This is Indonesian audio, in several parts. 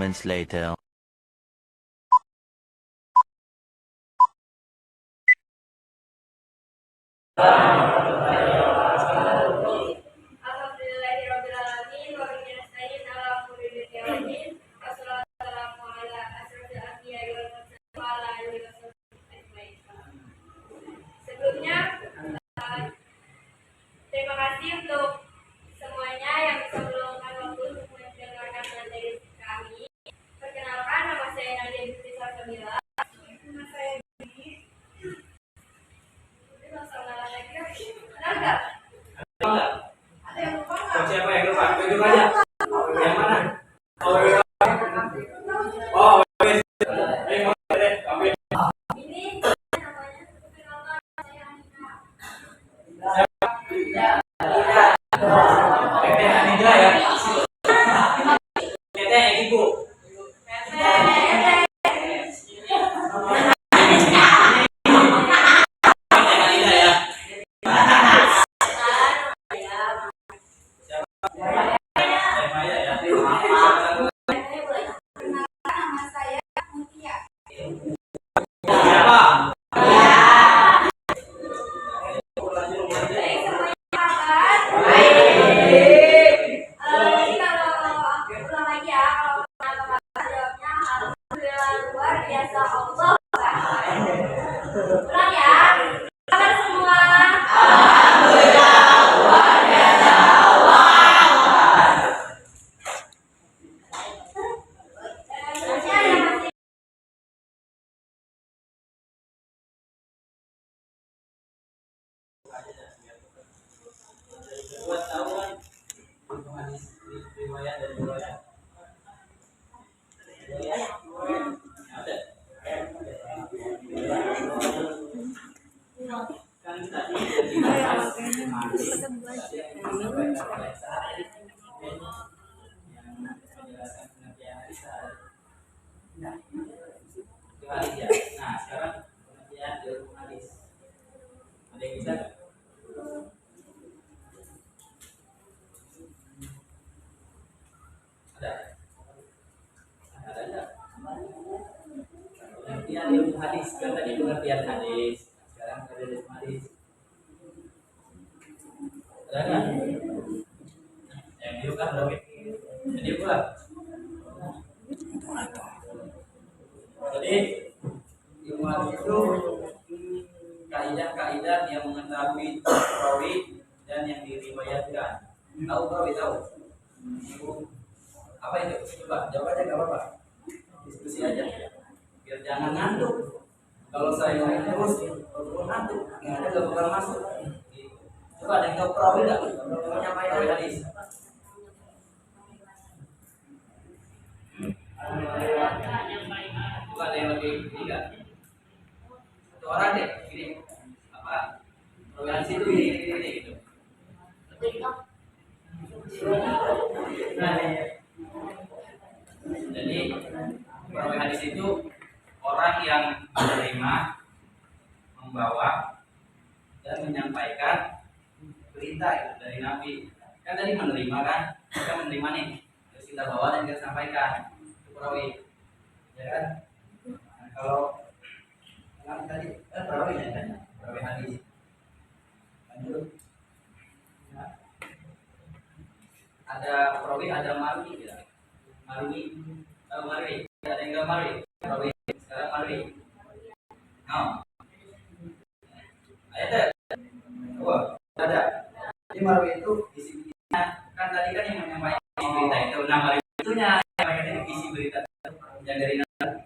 moments later. Sebelumnya, terima kasih untuk semuanya yang bisa meluangkan waktu untuk mendengarkan materi kami. Perkenalkan, nama saya Nadia Binti Salsabila. Nama saya Dini. Kenal nggak? Ada yang lupa nggak? Siapa yang lupa? Tunjuk aja. Yang mana? Oh, Ini namanya perkenalkan, saya Anita. Teteh Anindra ya. Teteh ibu. Nama saya Mutia. Siapa? Jadi kalau aku ulang lagi ya, kalau kata jawabnya alhamdulillah luar biasa Allah. Ulang ya. Selamat semua. Buat tahu kan hadis riwayat dan riwayat. Ada. Kan tadi dibahas Nah, sekarang pengertian dari hadis. Ada yang bisa nggak? Ada pengertian ilmu hadis. Kan tadi pengertian hadis. Sekarang ada ilmu hadis. Ada nggak? Yang diuk kan belum? Yang diuk lah. Jadi ilmu hadis itu kaidah-kaidah yang mengetahui perawi dan yang diriwayatkan. Tahu perawi tahu? Apa itu? Coba jawab aja, nggak apa-apa. Diskusi aja. Biar jangan ngantuk. Kalau saya ngomong terus, kalau ngantuk, nggak ada nggak bakal masuk. Coba ada yang tahu perawi nggak? Kalau nyampai perawi hadis. Coba ada yang lebih ini nggak? Satu orang deh, gini. Apa? Perawi hadis itu ini gitu. Jadi perawi hadis itu orang yang menerima, membawa dan menyampaikan berita dari Nabi. Kan tadi menerima kan, kita menerima nih, terus kita bawa dan kita sampaikan itu perawi, ya kan? Nah, kalau tadi perawi ya kan, perawi hadis. Lanjut. Nah, ada perawi, ada marwi ya. Marwi, tahu marwi? Ada yang nggak marwi? Marwi, sekarang marwi. No. Ada. Wah, ada. Jadi marwi itu isi-isinya kan tadi kan yang menyampaikan isi berita itu. Nah, marwi itunya yang isi berita yang dari Nabi.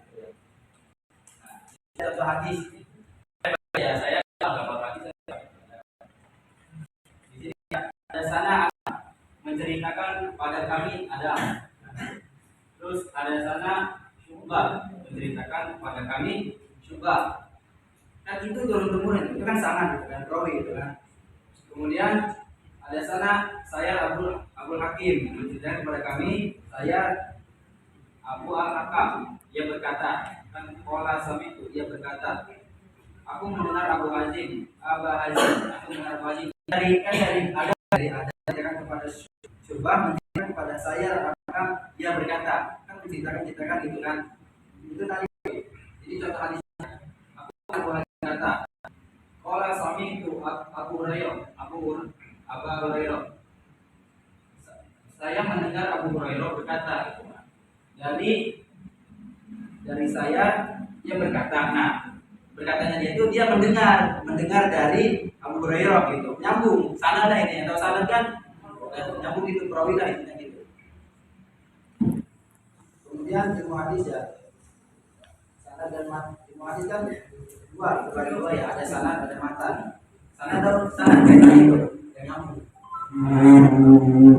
Nah, satu hadis. Ya, saya nggak apa-apa. Di sini ada sana menceritakan pada kami ada. Terus ada sana Syu'bah menceritakan pada kami Syu'bah. Kan itu turun-temurun, itu kan sanad gitu kan, perawi gitu kan. Kemudian ada sana saya Abdul Hakim menceritakan kepada kami saya Abu Al-Hakam, dia berkata, kan pola sami itu dia berkata, aku mendengar Abu Hazim, aku mendengar Abu Hazim dari ada kepada Syu'bah menceritakan kepada saya Al-Hakam, dia berkata, kan ceritakan gitu kan. Itu tadi. Jadi contoh hadis Abu kata Qala sami'tu Abu Hurairah. Saya mendengar Abu Hurairah berkata gitu. Dari saya dia berkata. Nah, berkatanya dia itu dia mendengar dari Abu Hurairah gitu. Nyambung. Sanad ini atau sanad kan nyambung itu perawi lah intinya gitu. Kemudian ilmu hadis ya. Sanad dan ilmu hadis kan dua ya, ada sanad ada matan. Sanad itu yang nyambung.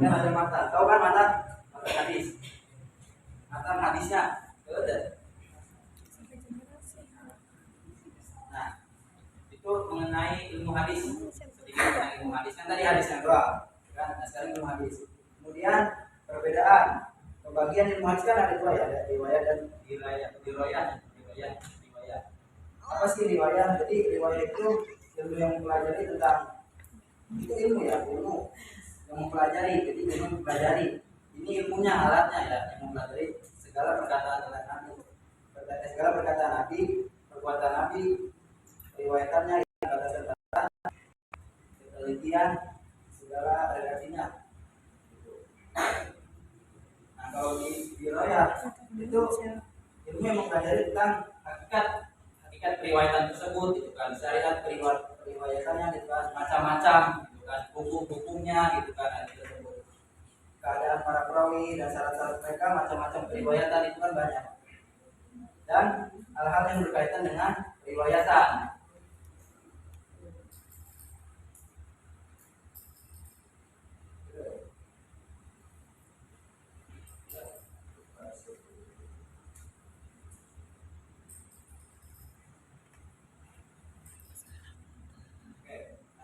Kan ada matan. Tahu kan matan? Matan hadis. Matan hadisnya ada. Nah, itu mengenai ilmu hadis. Sedikit mengenai ilmu hadis kan tadi hadis yang dua, kan? Nah, sekarang ilmu hadis. Kemudian perbedaan. Pembagian ilmu hadis kan ada dua ya, ada riwayat dan riwayat. Apa sih riwayat? Jadi riwayat itu ilmu yang mempelajari tentang itu ilmu yang mempelajari. Jadi ilmu mempelajari. Ini ilmunya, alatnya ya, yang mempelajari segala perkataan Nabi, perbuatan Nabi, riwayatannya, kata-kata, penelitian, segala redaksinya. Nah, kalau di riwayat itu ilmu yang mempelajari tentang hakikat periwayatan tersebut, gitu kan, syariat periwayatannya, gitu kan, macam-macam, gitu kan, hukum-hukumnya, gitu kan, tersebut. Keadaan para perawi dan syarat-syarat mereka, macam-macam periwayatan itu kan banyak. Dan hal-hal yang berkaitan dengan riwayatan.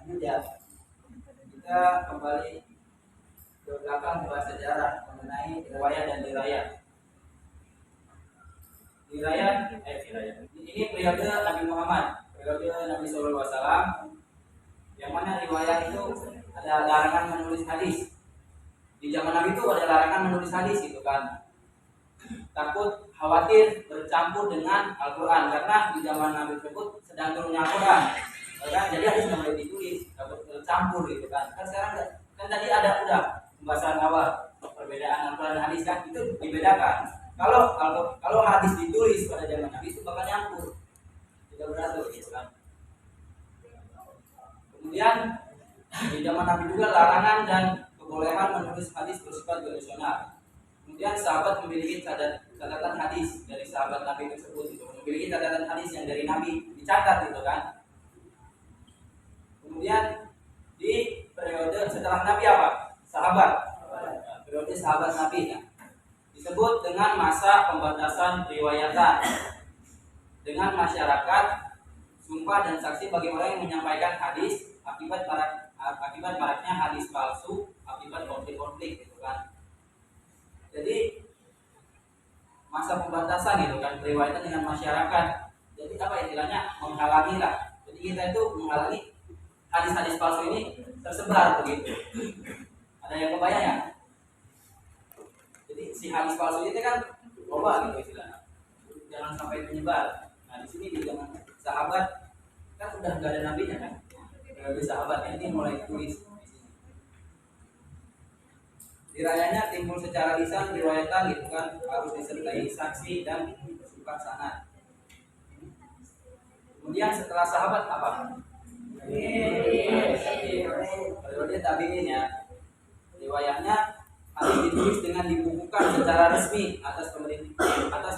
Lanjut ya, kita kembali ke belakang bahas sejarah mengenai riwayat dan dirayat. Ini periode Nabi Muhammad, periode Nabi SAW, yang mana riwayat itu ada larangan menulis hadis. Di zaman Nabi itu ada larangan menulis hadis, gitu kan. Takut khawatir bercampur dengan Al-Quran, karena di zaman Nabi tersebut sedang turunnya Al-Quran. Kan? Jadi hadis nggak boleh ditulis, takut bercampur, gitu kan. Kan sekarang kan tadi ada udah pembahasan awal perbedaan Al-Quran dan hadis kan, itu dibedakan. Kalau hadis ditulis pada zaman Nabi itu bakal nyampur, tidak beratur, gitu kan. Kemudian di zaman Nabi juga larangan dan kebolehan menulis hadis bersifat konvensional. Kemudian sahabat memiliki catatan hadis dari sahabat Nabi tersebut, gitu. Memiliki catatan hadis yang dari Nabi dicatat, gitu kan. Kemudian di periode setelah Nabi apa? Sahabat. Periode sahabat Nabi ya, disebut dengan masa pembatasan riwayatan, dengan masyarakat sumpah dan saksi bagi orang yang menyampaikan hadis akibat maraknya hadis palsu akibat konflik, gitu kan. Jadi masa pembatasan, gitu kan, riwayatan dengan masyarakat. Jadi apa istilahnya, menghalangi lah. Jadi kita itu menghalangi hadis-hadis palsu ini tersebar begitu. Ada yang kebayang ya? Jadi si hadis palsu itu kan loba gitu istilahnya. Jangan sampai menyebar. Nah, di sini di zaman sahabat kan udah nggak ada nabinya kan. Dari sahabatnya ini mulai tulis di sini. Dirayanya timbul secara lisan riwayatan, gitu kan, harus disertai saksi dan bersifat sanad. Kemudian setelah sahabat apa? Periode tabi'in ya. Riwayatnya harus ditulis dengan dibukukan secara resmi atas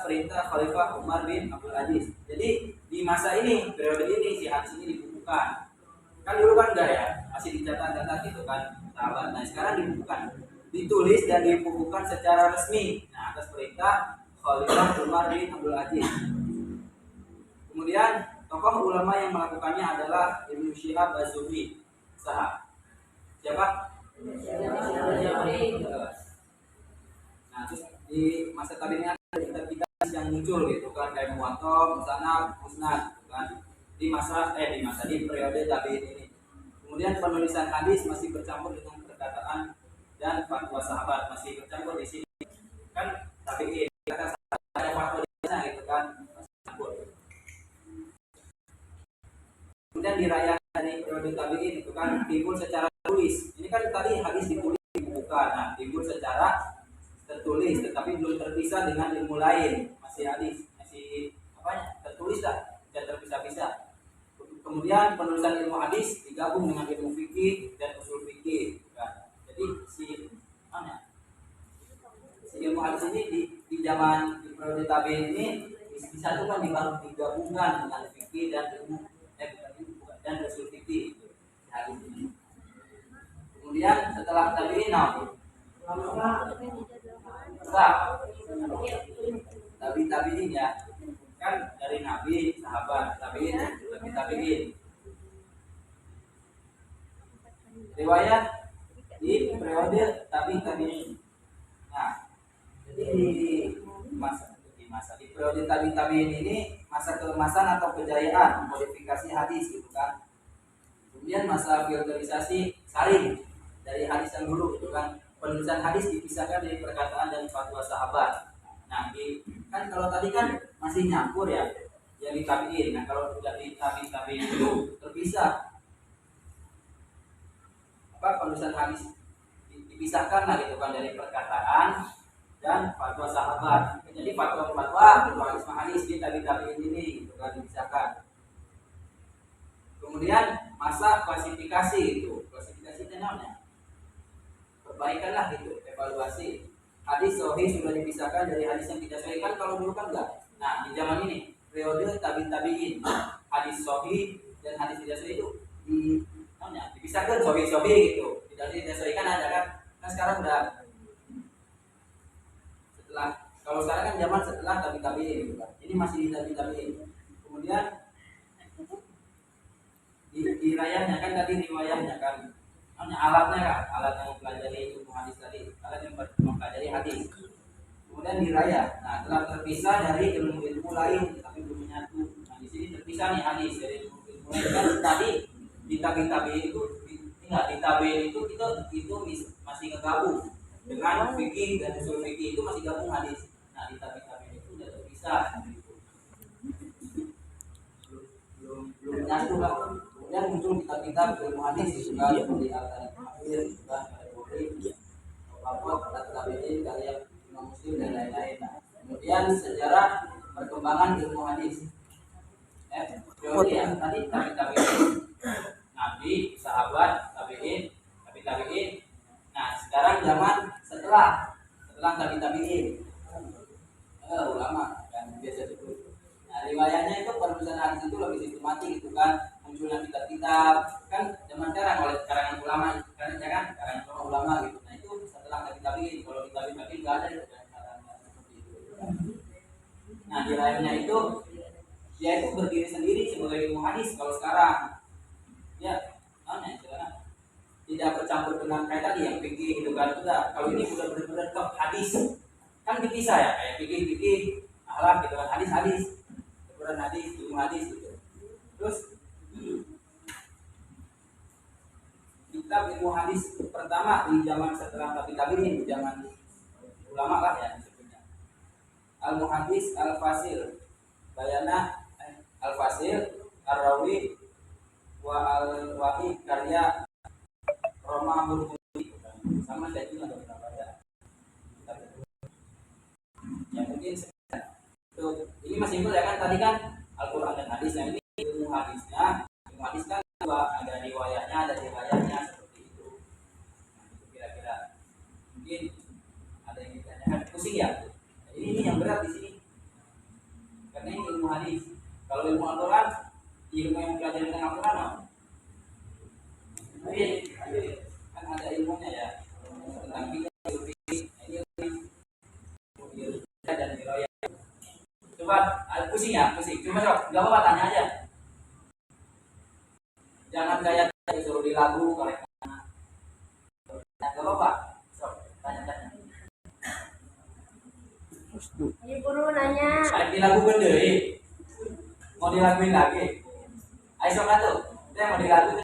perintah Khalifah Umar bin Abdul Aziz. Jadi di masa ini, periode ini, si hadis ini dibukukan. Kan dulu kan enggak ya, masih dicatat-catat, gitu kan, sahabat. Nah, sekarang dibukukan, ditulis dan dibukukan secara resmi, nah, atas perintah Khalifah Umar bin Abdul Aziz. Kemudian tokoh ulama yang melakukannya adalah Ibnu Syihab Az-Zuhri. Siapa? Nah, terus di masa tabi'in ada kitab-kitab yang muncul, gitu kan, kayak Muwatta, Musnad, gitu kan. Di periode tabi'in ini. Kemudian penulisan hadis masih bercampur dengan perkataan dan fatwa sahabat, masih bercampur di sini. Kan tabi'in ada fatwa di sana gitu kan. Kemudian dirayakan dari periode tabi'in itu kan timbul secara tulis. Ini kan tadi hadis ditulis bukan, nah timbul secara tertulis tetapi belum terpisah dengan ilmu lain, masih hadis, masih apa ya, tertulis lah, tidak terpisah-pisah. Kemudian penulisan ilmu hadis digabung dengan ilmu fikih dan usul fikih. Kan? Jadi si ilmu hadis ini di zaman di periode tabi'in ini disatukan digabungkan dengan fikih dan ilmu dan usul fikih hadis ini. Kemudian setelah tabi'in tabi'in ya kan dari nabi, sahabat, tabi'in, tabi'in. Riwayat di periode tabi'in. Nah, jadi di periode tabi'in ini masa keemasan atau kejayaan modifikasi hadis gitu kan. Kemudian masa filterisasi saring dari hadis yang dulu gitu kan. Penulisan hadis dipisahkan dari perkataan dan fatwa sahabat. Nah, kan kalau tadi kan masih nyampur ya yang di tabi'in. Nah, kalau sudah di tabi'in itu terpisah. Penulisan hadis dipisahkan lah gitu kan dari perkataan dan fatwa sahabat. Jadi fatwa hadis di tabi'in ini gitu kan dipisahkan. Kemudian masa klasifikasi itu namanya perbaikanlah gitu, evaluasi. Hadis sahih sudah dipisahkan dari hadis yang tidak sahih kan kalau dulu kan enggak. Nah, di zaman ini periode tabi'in, hadis sahih dan hadis tidak sahih itu dipisahkan sahih gitu. Tidak sahih kan ada kan? Kan sekarang udah setelah, kalau sekarang kan zaman setelah tabi'in gitu kan. Ini masih di tabi'in. Kemudian dirayahnya kan tadi riwayahnya kan alatnya kan, alat yang mempelajari ilmu hadis tadi, alat yang mempelajari hadis. Kemudian dirayah, nah telah terpisah dari ilmu lain tapi belum menyatu. Nah di sini terpisah nih hadis dari ilmu lain kan tadi di tabi'in itu di tabi'in itu masih ngegabung dengan fikih dan usul fikih itu masih gabung hadis. Nah di tabi'in itu udah terpisah gitu. Belum menyatu lah. Kemudian muncul kitab-kitab ilmu hadis juga seperti Al-Akhir, juga Al-Bukhari, Tabi'in, karya Imam Muslim dan lain-lain. Kemudian sejarah perkembangan ilmu hadis. Teori ya tadi tabi'in, nabi, sahabat, tabi'in. Nah sekarang zaman setelah tabi'in, ulama kan biasa itu. Nah riwayatnya itu penulisan hadis itu lebih sistematik gitu kan. Munculnya kitab-kitab kan zaman sekarang oleh karangan ulama gitu. Nah itu setelah tabi'in. Kalau di tabi'in nggak ada itu kan seperti itu. Nah di lainnya itu dia itu berdiri sendiri sebagai ilmu hadis. Kalau sekarang ya tidak bercampur dengan kayak tadi yang fikih gitu kan. Kalau ini udah benar-benar ke hadis kan dipisah ya, kayak fikih akhlak gitu kan, hadis beneran hadis, ilmu hadis gitu. Terus kitab ilmu hadis pertama di zaman setelah tabi'in, di zaman ulama lah ya disebutnya. Al-Muhaddis Al-Fasil Bayana Al-Fasil Ar-Rawi wa Al-Wahid karya Roma Hurmudi sama saya juga nggak pernah baca. Ya mungkin itu ini masih simpel ya kan, tadi kan Al-Quran dan hadis. Nah ini ilmu hadisnya, ilmu hadis kan ada riwayatnya seperti itu. Nah, itu kira-kira mungkin ada yang ditanyakan, pusing ya. Nah, ini yang berat di sini karena ini ilmu hadis. Kalau ilmu Al-Quran, ilmu yang belajar tentang Al-Quran kan ada ilmunya ya tentang dan riwayat. Coba pusing. Cuma nggak apa-apa, tanya aja. Jangan kayak disuruh di lagu kalau nggak apa-apa. Tanya. Ini guru nanya. Di lagu benda, mau dilaguin lagi. Ayo sok atuh, saya mau dilaguin.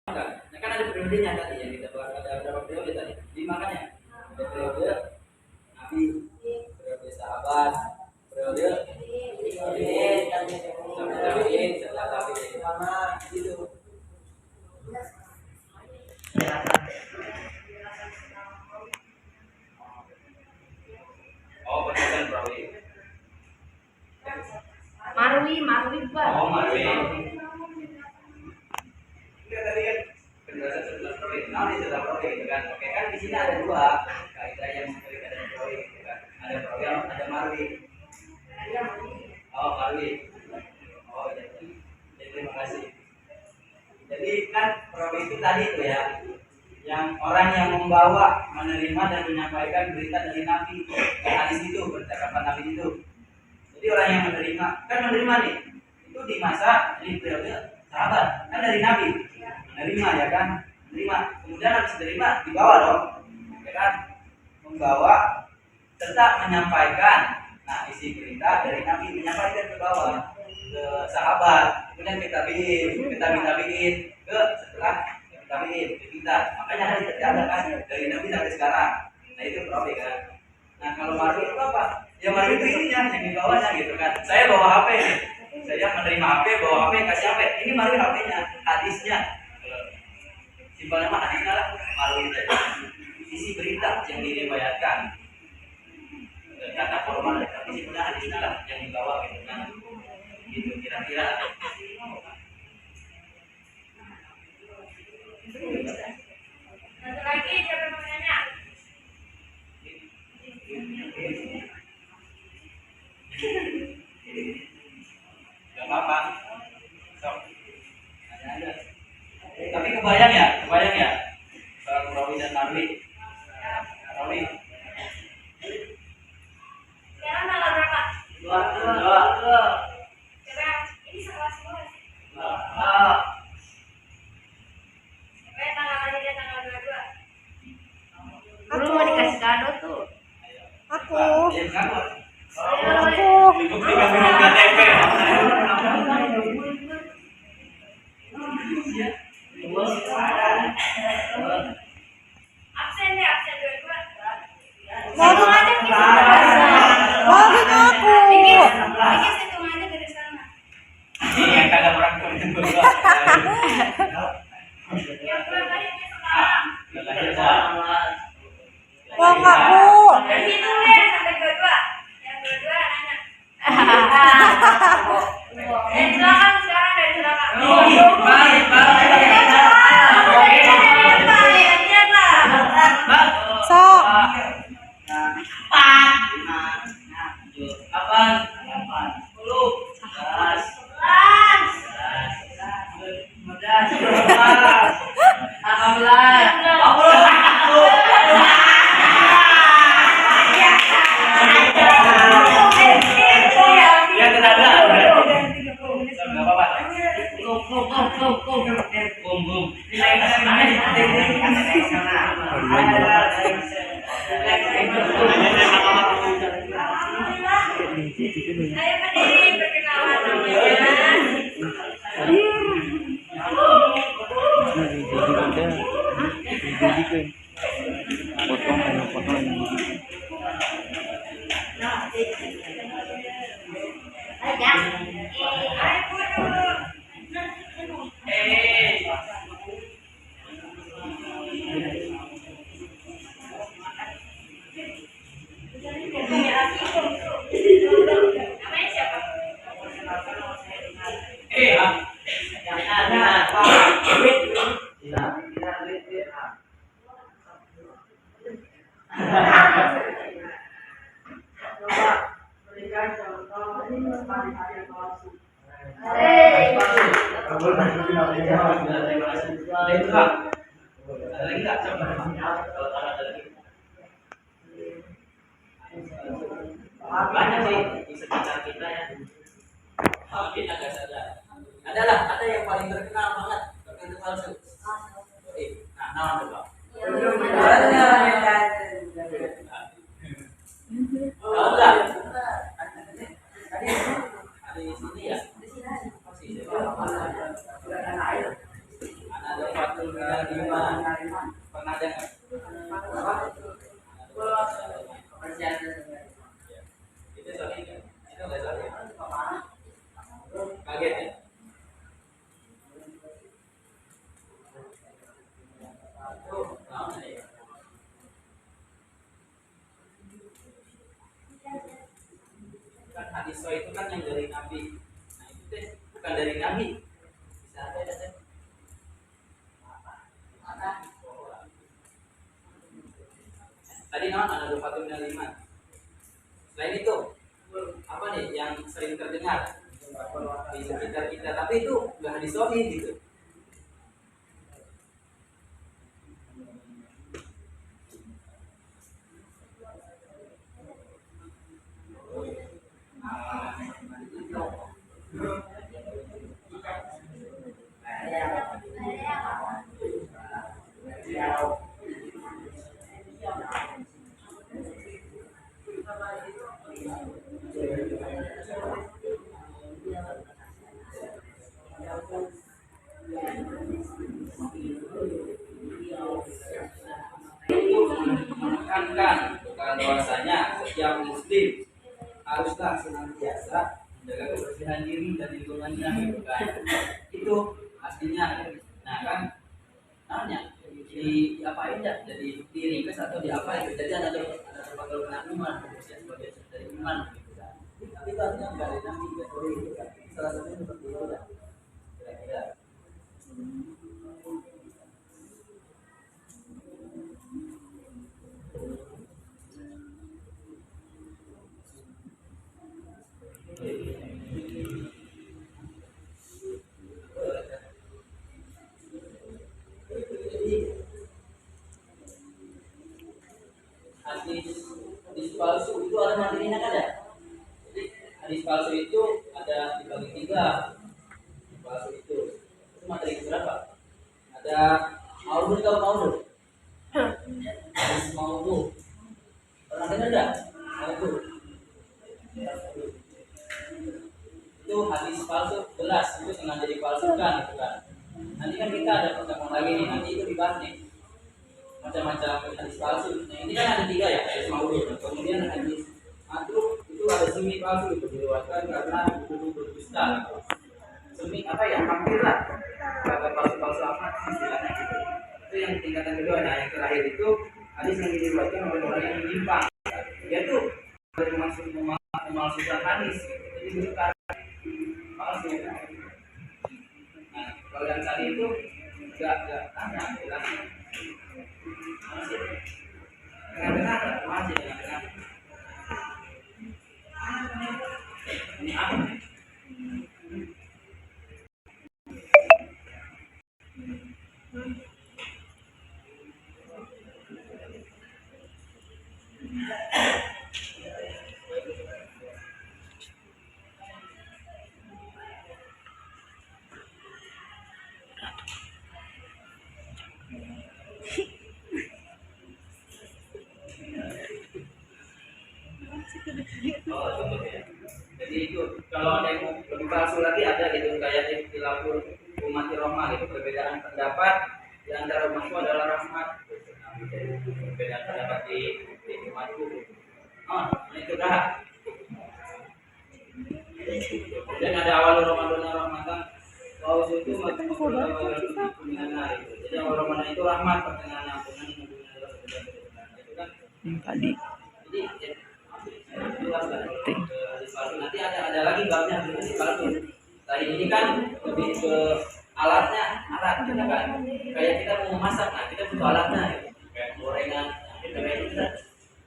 Nah, kan ada periodenya tadi yang kita bahas, ada berapa periode tadi? 5 kan ya? Ada periode Nabi, periode sahabat, periode tabi'in, setelah tabi'in gitu. Oh, berdasarkan perawi. Marwi Pak. Oh, Marwi. Enggak tadi kan penjelasan setelah perawi. Nah, di setelah perawi gitu kan. Oke kan di sini ada dua kaidah yang memberikan ada perawi gitu kan. Ada perawi, ada Marwi. Oh, Marwi. Oh, jadi terima kasih. Jadi kan perawi itu tadi tuh ya, yang orang yang membawa, menerima dan menyampaikan berita dari Nabi. Hadis itu, percakapan Nabi itu. Jadi orang yang menerima, kan menerima nih, itu di masa di periode sahabat, kan dari Nabi. Menerima ya kan, menerima. Kemudian habis menerima dibawa dong, ya kan, membawa serta menyampaikan. Nah, isi berita dari Nabi menyampaikan ke bawah ke sahabat, kemudian ke tabi'in, ke setelah tabi'in ke kita. Makanya hadis ada kan dari Nabi sampai sekarang. Nah, itu perawi kan. Nah, kalau marwi itu apa? Ya marwi itu ininya yang dibawanya gitu kan. Saya bawa HP, saya menerima HP, bawa HP, kasih HP. Ini marwi HP-nya, hadisnya. Simpel nama hadisnya lah, marwi itu. Isi berita yang diriwayatkan. Kata korban, tapi simpelnya hadisnya lah yang dibawa gitu kan. Gitu kira-kira. Satu lagi siapa yang mau nanya? Gak apa-apa. Sok. Nanya aja. Tapi kebayang ya? Soal perawi dan marwi. Perawi. Sekarang tanggal berapa? Dua. Coba ini sekelas semua. Coba tanggal tadi dan tanggal 22. Belum mau dikasih kado tuh. Aku. Absen deh, absen 22. Mau aja kita. Lagi aku. Dikit hitung aja dari sana. Ini yang kagak orang tua yang berdua. Yang bulan tadi sekarang. Mau aku. Hitung deh sampai 22. Yang 22 nanya. Silakan sekarang dari silakan. Sok. Saya berdiri perkenalan namanya. Namanya siapa? Banyak sih di sekitar kita ya. Mungkin agak sadar. Ada yang paling terkenal banget terkenal palsu. Nah, nama coba. Tahu nggak? Ada di sini ya. Ada suatu Itu sorry kan? Itu nggak sorry. Kaget ya? Tuh, tahu nggak ya? Kan hadis so itu kan yang dari Nabi. Nah itu teh bukan dari Nabi. Bisa ada teh. Tadi nama ada Fatul Naliman. Selain itu, apa nih yang sering terdengar di sekitar kita, tapi itu nggak hadis sahih gitu. Menekankan bahwasanya setiap muslim haruslah senantiasa menjaga kebersihan diri dan lingkungannya gitu kan. Itu aslinya. Nah kan namanya di apa aja jadi diringkas atau di apa itu jadi ada sebagai iman sebagai dari iman gitu kan. Tapi itu artinya nggak ada nabi gitu kan. Salah satunya seperti itu lah kira-kira. Hadis palsu itu ada materinya kan ya? Jadi hadis palsu itu ada dibagi tiga. Hadis palsu itu materi berapa? Ada maudhu atau maudhu? Hadis maudhu. Pernah dengar enggak? Maudhu. Itu hadis palsu jelas itu sengaja dipalsukan gitu kan. Nanti kan kita ada pertemuan lagi nih, nanti itu dibahas nih macam-macam hadis palsu. Nah ini kan ada tiga ya, hadis maudhu. Kemudian hadis matruk itu ada semi palsu itu diriwayatkan karena dituduh berdusta. Semi apa ya? Hampir lah. Kata palsu-palsu apa istilahnya gitu. Itu yang tingkatan kedua. Nah yang terakhir itu hadis yang diriwayatkan oleh orang yang menyimpang. Dia tuh bermaksud memalsukan hadis. Jadi bukan palsu. Nah kalau yang tadi itu enggak tanya jelasnya. Dengar masih dengar. Ini apa? Oh, cukup ya. Jadi itu kalau ada yang mau lebih palsu lagi ada gitu kayak dilapor umat Roma gitu perbedaan pendapat di antara umatku adalah rahmat. Perbedaan pendapat di umatku. Oh, itu dah. Dan ada awal Ramadan rahmatan. Kalau itu macam jadi awal Ramadan itu rahmat pertengahan ampunan itu kan tadi. Jadi nanti ada lagi babnya palsu. Tadi ini kan lebih ke alatnya, alat kita kan kayak kita mau memasak, nah kita butuh alatnya kayak gorengan, kita.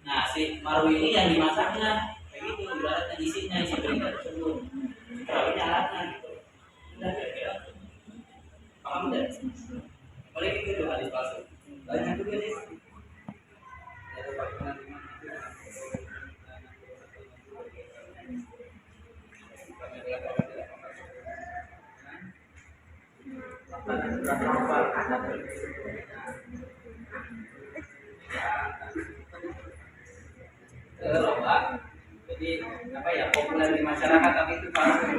Nah si marwi ini yang dimasaknya kayak gitu, ibaratnya isinya isi beringat tersebut, ini alatnya gitu. Udah kira-kira paham deh. Oleh itu hadis palsu banyak juga nih. Ada bagaimana jadi apa ya populer di masyarakat tapi itu palsu.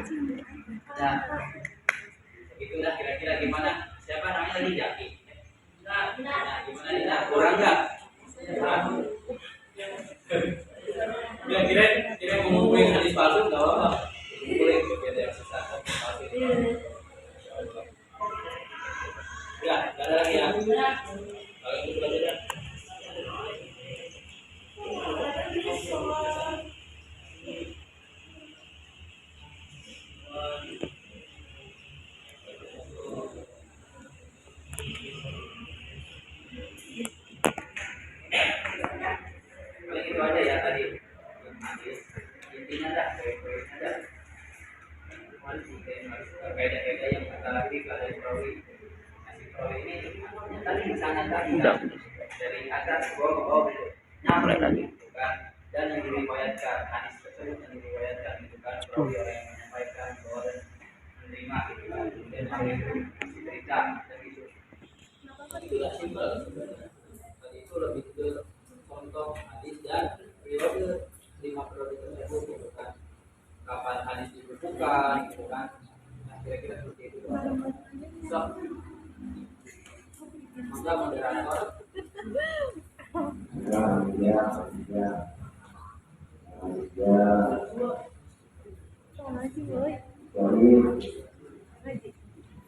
Nah, begitulah kira-kira gimana? Siapa namanya lagi Jaki? Nah, gimana nih? Nah, kurang nggak? ini ada poin-poinnya ada. Kaidah-kaidah yang kita latih dari perawi. Nasi perawi ini tadi misalnya tadi dari atas ke bawah gitu. Nyampe lagi gitu kan. Dan yang diriwayatkan hadis tersebut yang diriwayatkan itu kan perawi orang yang menyampaikan bahwa dan menerima gitu kan. Dan hal itu cerita dan itu. Itulah simpel sebenarnya. Tadi itu lebih ke contoh hadis dan riwayat 5 perawi tersebut gitu kan. Kapan hadis dibukukan gitu kan. Nah, kira-kira seperti itu. So, maka moderator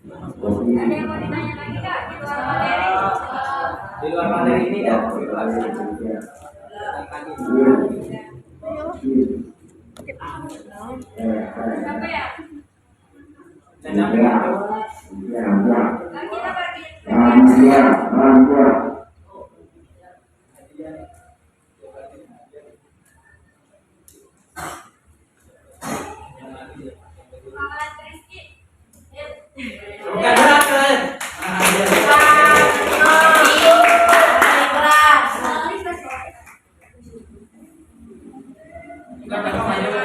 Ada yang mau ditanya lagi Kak di luar materi? di luar materi ini ya. Sampai ya? Dan sampai itu Kan kita pergi Makanan Rizky. Yuk. bukan berat kan? Bukan berat aja.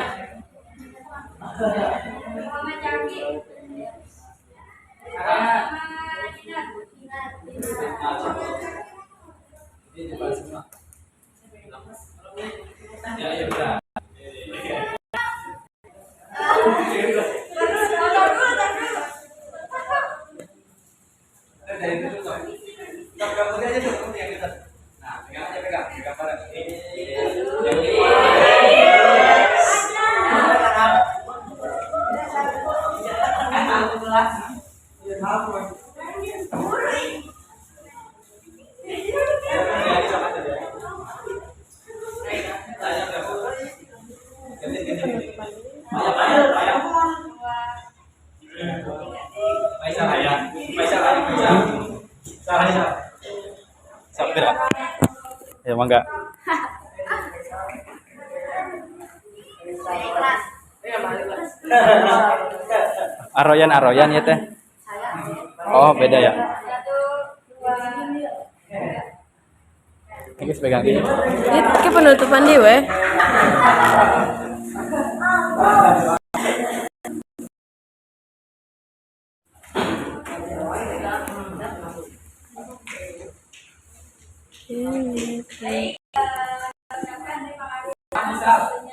Muhammad Jaki. Karena Sama Jidat. ini dibahas semua. Ya, ya udah. Dari dulu tuh. Gambar aja tuh yang kita. Nah, pegang aja pegang bareng. Ya mangga. Aroyan ya teh. Oh beda ya. 1, 2, 3. Ini pegang gini. Ini penutupan dia weh. Baik, ucapkan terima kasih.